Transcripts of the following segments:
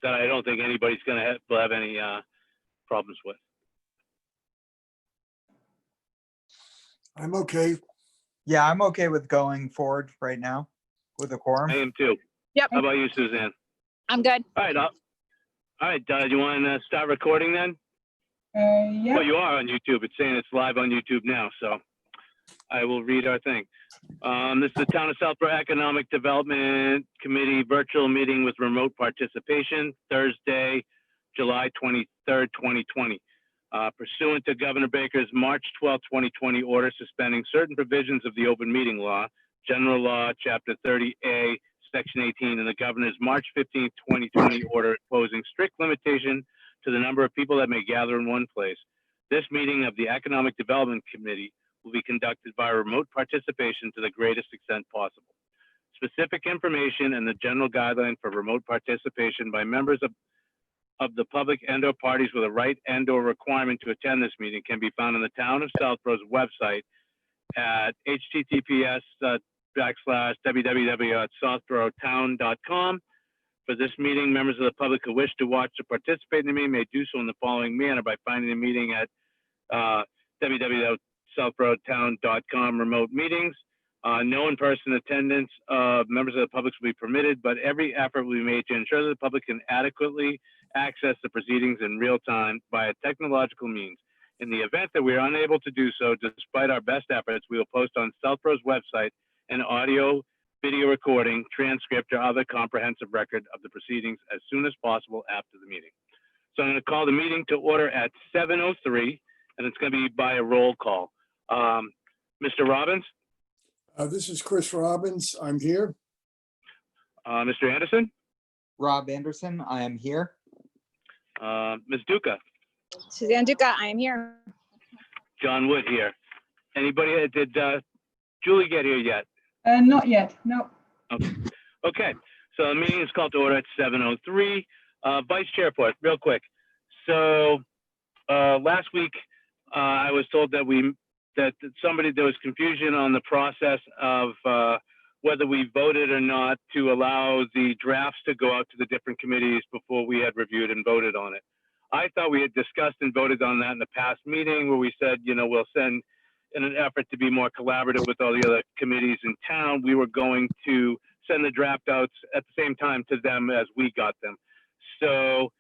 that I don't think anybody's will have any problems with. I'm okay. Yeah, I'm okay with going forward right now with a quorum. I am too. Yep, How about you, Suzanne? I'm good. All right. All right. Do you want to start recording then? Yeah, Well, you are on YouTube. It's saying it's live on YouTube now, so I will read our thing. This is the Town of Southborough Economic Development Committee virtual meeting with remote participation, Thursday, July 23rd, 2020. Pursuant to Governor Baker's March 12, 2020 order suspending certain provisions of the open meeting law, General Law, Chapter 30A, Section 18, and the Governor's March 15, 2020 order imposing strict limitation to the number of people that may gather in one place. This meeting of the Economic Development Committee will be conducted by remote participation to the greatest extent possible. Specific information and the general guideline for remote participation by members of the public and/or parties with a right and/or requirement to attend this meeting can be found on the Town of Southborough's website at https://www.southboroughtown.com. For this meeting, members of the public who wish to watch or participate in the meeting may do so in the following manner by finding the meeting at www.southboroughtown.com remote meetings. No in-person attendance of members of the public will be permitted, but every effort will be made to ensure that the public can adequately access the proceedings in real time via technological means. In the event that we are unable to do so, despite our best efforts, we will post on Southborough's website an audio, video recording, transcript, or other comprehensive record of the proceedings as soon as possible after the meeting. So I'm going to call the meeting to order at 7:03, and it's going to be by a roll call. Mr. Robbins? This is Chris Robbins. I'm here. Mr. Anderson? Rob Anderson, I am here. Ms. Duca? Suzanne Duca, I am here. John Wood here. Anybody, did Julie get here yet? not yet, no. Okay, so the meeting is called to order at 7:03. Vice Chair report, real quick. So last week, I was told that there was confusion on the process of whether we voted or not to allow the drafts to go out to the different committees before we had reviewed and voted on it. I thought we had discussed and voted on that in the past meeting where we said, you know, we'll send, in an effort to be more collaborative with all the other committees in town, we were going to send the draft outs at the same time to them as we got them. So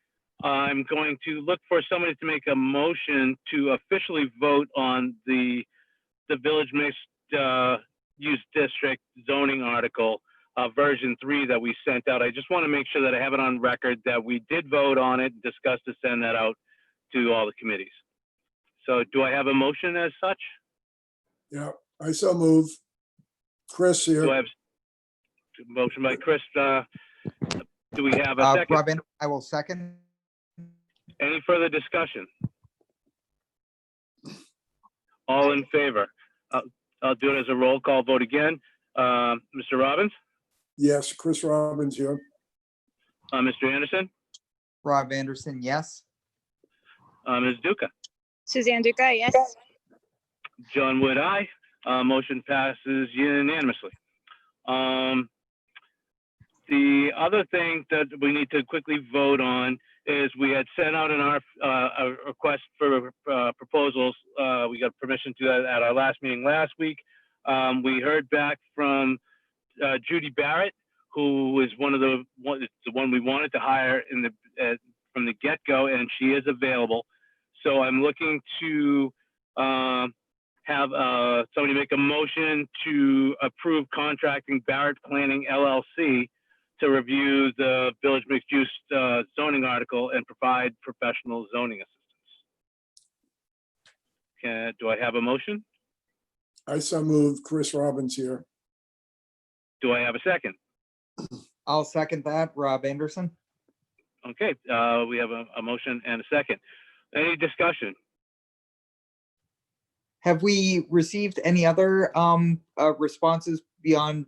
I'm going to look for somebody to make a motion to officially vote on the village mixed use district zoning article, version 3 that we sent out. I just want to make sure that I have it on record that we did vote on it, discuss to send that out to all the committees. So do I have a motion as such? Yeah, I so move. Chris Do I here. have a motion by Chris? Do we have a second? Rob, I will second. Any further discussion? All in favor? I'll do it as a roll call vote again. Mr. Robbins? Yes, Chris Robbins here. Mr. Anderson? Rob Anderson, yes. Ms. Duca? Suzanne Duca, yes. John Wood, aye. Motion passes unanimously. The other thing that we need to quickly vote on is we had sent out a request for proposals. We got permission to that at our last meeting last week. We heard back from Judy Barrett, who is the one we wanted to hire from the get-go, and she is available. So I'm looking to have somebody make a motion to approve contracting Barrett Planning LLC to review the village mixed use zoning article and provide professional zoning assistance. Do I have a motion? I so move. Chris Robbins here. Do I have a second? I'll second that. Rob Anderson. Okay, we have a motion and a second. Any discussion? Have we received any other responses beyond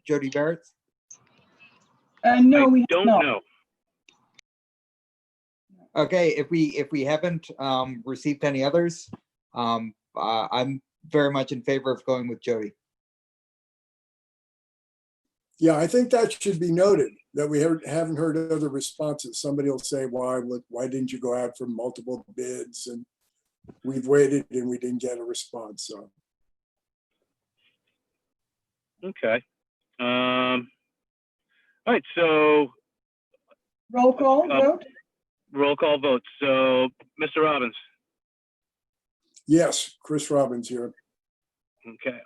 Jody Barrett's? No, I we have don't not. know. Okay, if we haven't received any others, I'm very much in favor of going with Jody. Yeah, I think that should be noted, that we haven't heard other responses. Somebody will say, why didn't you go out for multiple bids? And we've waited and we didn't get a response, so. Okay. All right, so Roll call vote? roll call vote. So, Mr. Robbins. Yes, Chris Robbins here. Okay.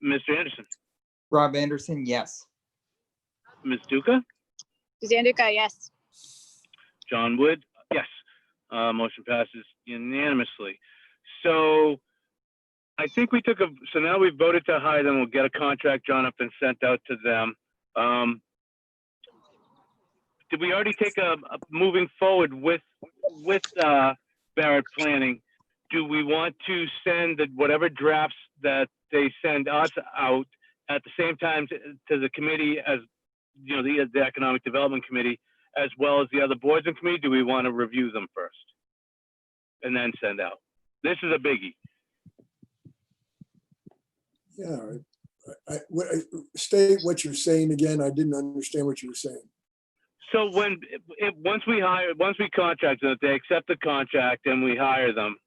Mr. Anderson, Rob Anderson, yes. Ms. Duca, Suzanne Duca, yes. John Wood, yes. Motion passes unanimously. So I think we took so now we've voted to hire them. We'll get a contract drawn up and sent out to them. Did we already take a moving forward with Barrett Planning? Do we want to send whatever drafts that they send us out at the same time to the committee, as you know, the Economic Development Committee, as well as the other boards and committee? Do we want to review them first and then send out? This is a biggie. Yeah, state what you're saying again. I didn't understand what you were saying. So once we contract them, if they accept the contract and we hire them,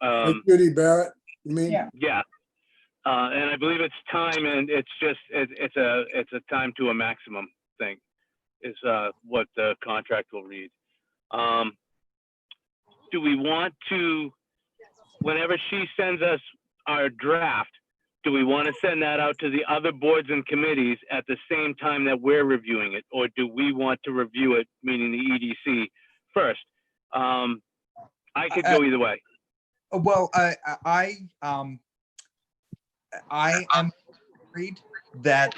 Like Judy Barrett, you mean? Yeah. yeah. And I believe it's time, and it's just, it's a time to a maximum thing is what the contract will read. Do we want to, whenever she sends us our draft, do we want to send that out to the other boards and committees at the same time that we're reviewing it? Or do we want to review it, meaning the EDC, first? I could go either way. Well, I am agreed that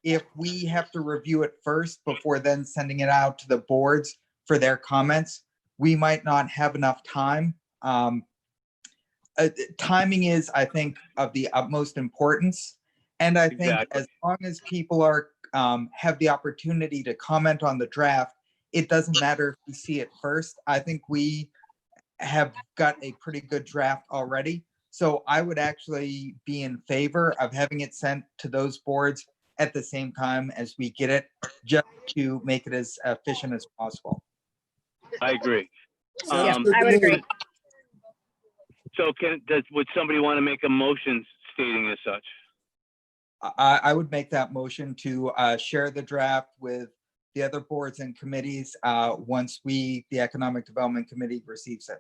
if we have to review it first before then sending it out to the boards for their comments, we might not have enough time. Timing is, I think, of the utmost importance. And I think Exactly. as long as people are have the opportunity to comment on the draft, it doesn't matter if we see it first. I think we have got a pretty good draft already. So I would actually be in favor of having it sent to those boards at the same time as we get it, just to make it as efficient as possible. I agree. Yeah, Sounds good I to would me. agree. So would somebody want to make a motion stating as such? I would make that motion to share the draft with the other boards and committees once the Economic Development Committee receives it.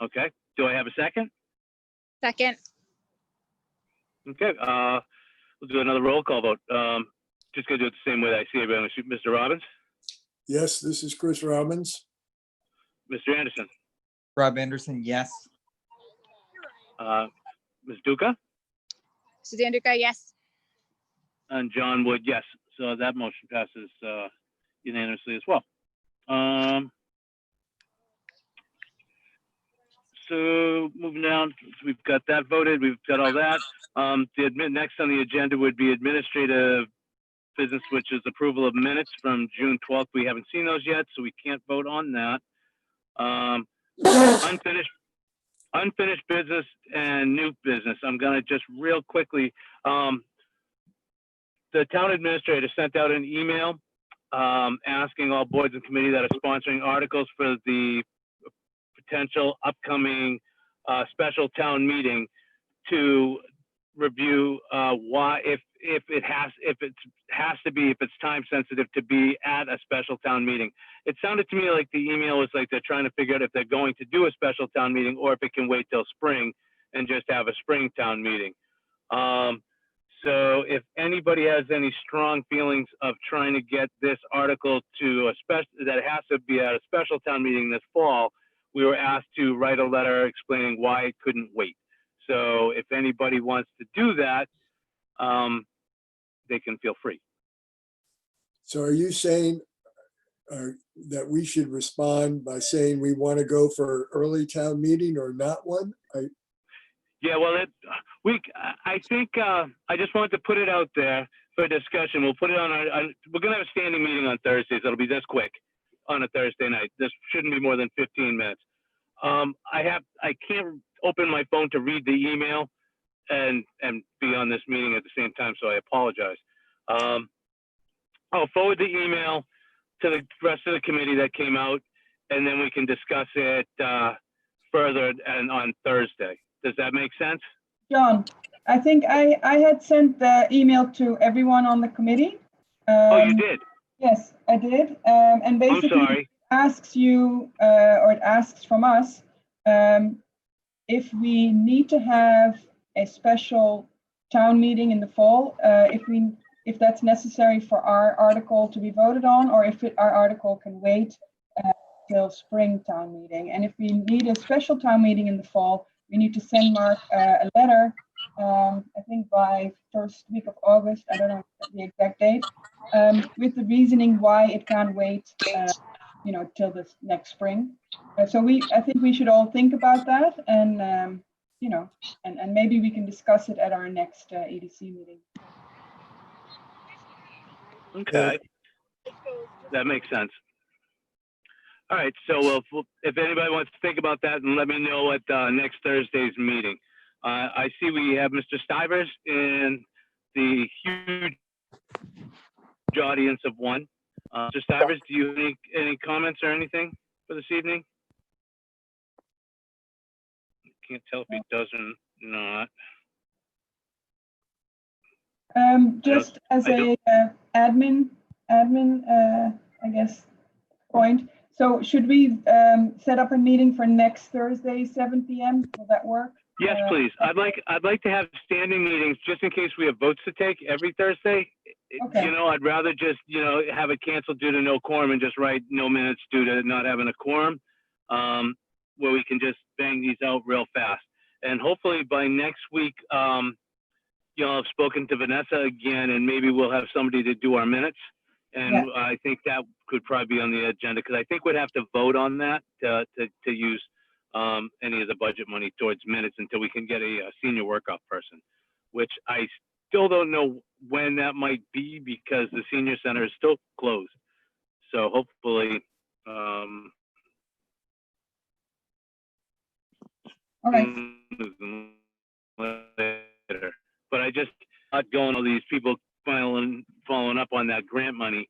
Okay. Do I have a second? Second, Okay. We'll do another roll call vote. Just gonna do it the same way that I see everyone. Mr. Robbins, Yes, this is Chris Robbins. Mr. Anderson, Rob Anderson, yes. Ms. Duca, Suzanne Duca, yes. and John Wood, yes. So that motion passes unanimously as well. So moving down, we've got that voted. We've got all that. Next on the agenda would be administrative business, which is approval of minutes from June 12th. We haven't seen those yet, so we can't vote on that. Unfinished business and new business. I'm gonna just real quickly, the town administrator sent out an email asking all boards and committee that are sponsoring articles for the potential upcoming special town meeting to review why, if it's time sensitive to be at a special town meeting. It sounded to me like the email was like they're trying to figure out if they're going to do a special town meeting or if it can wait till spring and just have a spring town meeting. So if anybody has any strong feelings of trying to get this article to that it has to be at a special town meeting this fall, we were asked to write a letter explaining why it couldn't wait. So if anybody wants to do that, they can feel free. So are you saying that we should respond by saying we want to go for early town meeting or not one? Yeah, well, I think I just wanted to put it out there for discussion. We'll put it on we're gonna have a standing meeting on Thursdays. It'll be this quick on a Thursday night. This shouldn't be more than 15 minutes. I can't open my phone to read the email and be on this meeting at the same time, so I apologize. I'll forward the email to the rest of the committee that came out, and then we can discuss it further and on Thursday. Does that make sense? John, I think I had sent the email to everyone on the committee. Oh, you did? Yes, I did. And I'm basically sorry. asks you, or it asks from us, if we need to have a special town meeting in the fall, if that's necessary for our article to be voted on, or if our article can wait till spring town meeting. And if we need a special town meeting in the fall, we need to send Mark a letter, I think by first week of August, I don't know the exact date, with the reasoning why it can't wait, till the next spring. So I think we should all think about that, and and maybe we can discuss it at our next EDC meeting. Okay. That makes sense. All right, so if anybody wants to think about that, and let me know at next Thursday's meeting. I see we have Mr. Stivers in the huge audience of one. Mr. Stivers, do you have any comments or anything for this evening? Can't tell if he does or not. Just as a admin, I guess, point. So should we set up a meeting for next Thursday, 7 p.m.? Will that work? Yes, please. I'd like to have standing meetings just in case we have votes to take every Thursday. Okay. I'd rather just, have it canceled due to no quorum and just write no minutes due to not having a quorum, where we can just bang these out real fast. And hopefully by next week, I've spoken to Vanessa again, and maybe we'll have somebody to do our minutes. And Yeah. I think that could probably be on the agenda, because I think we'd have to vote on that to use any of the budget money towards minutes until we can get a senior work-off person, which I still don't know when that might be, because the senior center is still closed. So hopefully, All right. later. But I just not going all these people following up on that grant money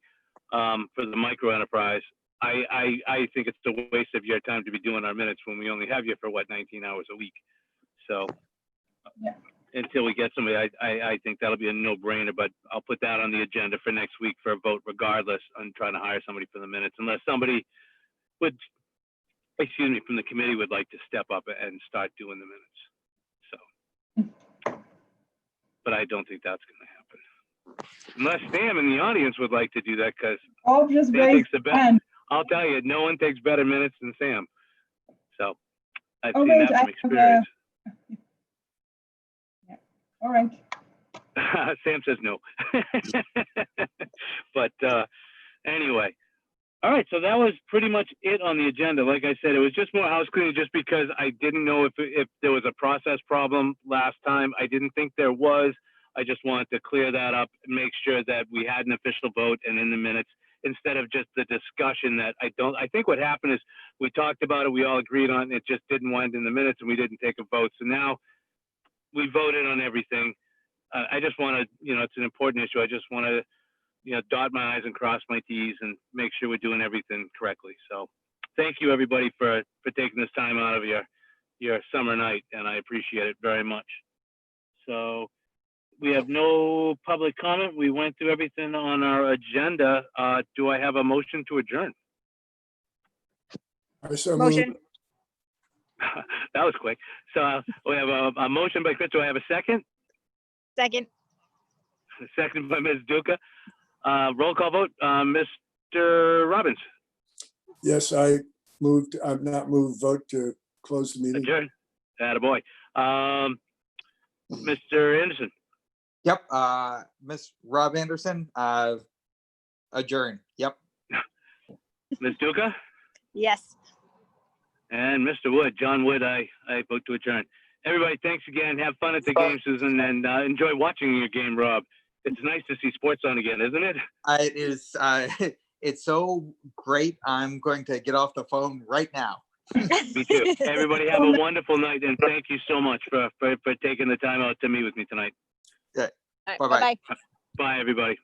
for the micro enterprise. I think it's a waste of your time to be doing our minutes when we only have you for 19 hours a week. So Yeah. until we get somebody, I think that'll be a no-brainer. But I'll put that on the agenda for next week for a vote, regardless. I'm trying to hire somebody for the minutes, unless somebody from the committee would like to step up and start doing the minutes. So, but I don't think that's going to happen. Unless Sam in the audience would like to do that, because Bob just Sam raised takes the his best. hand. I'll tell you, no one takes better minutes than Sam. So I've Oh, seen wait, that I from have, experience. All right. Sam says no. But anyway, all right. So that was pretty much it on the agenda. Like I said, it was just more house cleaning, just because I didn't know if there was a process problem last time. I didn't think there was. I just wanted to clear that up and make sure that we had an official vote and in the minutes, instead of just the discussion that I think what happened is we talked about it, we all agreed on it, it just didn't wind in the minutes, and we didn't take a vote. So now we voted on everything. I just want to, it's an important issue. I just want to, dot my I's and cross my T's and make sure we're doing everything correctly. So thank you, everybody, for taking this time out of your summer night, and I appreciate it very much. So we have no public comment. We went through everything on our agenda. Do I have a motion to adjourn? I so Motion. moved. That was quick. So we have a motion by Chris. Do I have a second? Second. A second by Ms. Duca. Roll call vote. Mr. Robbins, Yes, I moved, I've not moved, vote to close the meeting. adjourn. Attaboy. Mr. Anderson, Yep, Miss Rob Anderson, adjourn. Yep. Ms. Duca, Yes. and Mr. Wood, John Wood, I vote to adjourn. Everybody, thanks again. Have fun at the game, Susan, and enjoy watching your game, Rob. It's nice to see sports on again, isn't it? It is, it's so great. I'm going to get off the phone right now. Me too. Everybody have a wonderful night, and thank you so much for taking the time out to meet with me tonight. All right, Bye-bye. bye-bye. Bye, everybody.